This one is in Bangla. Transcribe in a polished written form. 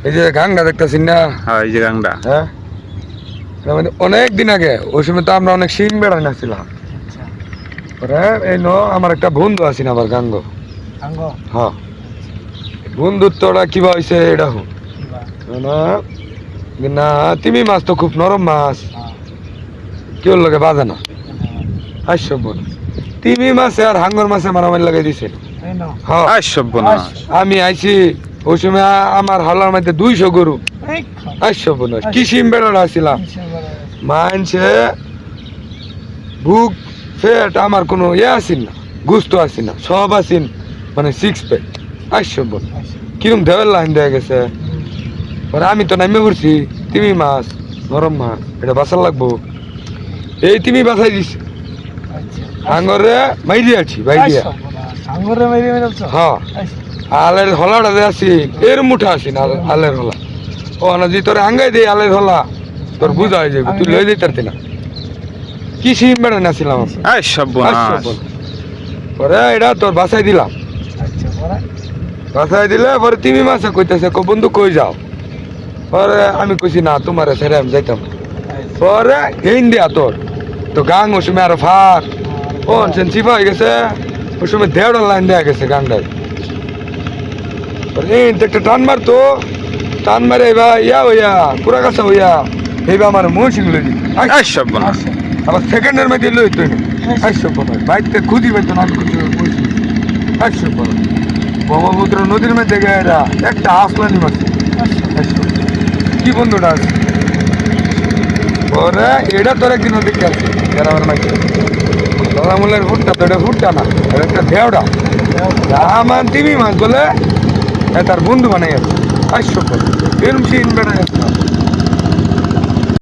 এই যে গাংটা দেখতেছেন না? হ্যাঁ এই যে গাংটা। হ্যাঁ, অনেক দিন আগে ওই সময় তো আমরা অনেক সিন বেড়াই নাছিলাম। এই আমার একটা বন্ধু আছি না আবার গাঙ্গ। হ্যাঁ, বন্ধুত্বটা কিবা হয়েছে এটা হোক না, তিমি মাছ তো খুব নরম মাছ, কেউ লাগে বাজে না। হাস্য বোন তিমি মাছে আর হাঙ্গর মাছে মারামারি লাগাই দিছে। আমি আইছি ওই সময় আমার হালার মধ্যে 200 গরু। হাস্য বোন কি সিম বেড়া ছিলাম মানছে বুক ফেট আমার কোনো আসিন না, গুস্ত আসিন না, সব আসিন মানে 6 প্যাক। হাস্য বোন কিরম দেওয়ার লাইন দেয়া গেছে। আমি তো নামে পড়ছি তিমি মাছ নরম মাছ, এটা বাঁচার লাগবো। এই তিমি বাঁচাই দিছে আঙ্গরে মাইরি আছি বাইরিয়া। হ্যাঁ, আলের হলাটা যে আছি এর মুঠা আছি না, আলের হলা ও না যে তোর আঙ্গাই দেই আলের হলা তোর বুঝা হয়ে যাবে, তুই লই দিতে না। কি সিম বেড়ে নাছিলাম পরে এটা তোর বাসায় দিলাম। বাসায় দিলে পরে তিমি মাছে কইতেছে বন্ধু কই যাও? পরে আমি কইছি না তোমার ছেড়ে আমি যাইতাম। পরে গেইন দিয়া তোর তো গাং ওই সময় আরো ফাঁক ও চিপা হয়ে গেছে। ওই সময় 1.5 লাইন দেয়া গেছে গাংটায়। একটা টান মারতো, টান মারে এবার ইয়া হইয়া পুরা কাছে হইয়া এইবার আমার মহিষিং লই দিত। আবার সেকেন্ডের মধ্যে লই তো বাইকতে খুঁজি পাইতো না। ব্রহ্মপুত্র নদীর মধ্যে গেরা একটা আসলানি মাছ কি বন্ধুটা আছে। পরে এটা তোর একদিন দেখে আছে গ্রামের মাঝে দলামূলের ফুটটা তো এটা ফুটটা না, একটা ঢেউটা আমার তিমি মাছ বলে তার বন্ধু বানাই আছে। 500 এরম সিন বেড়া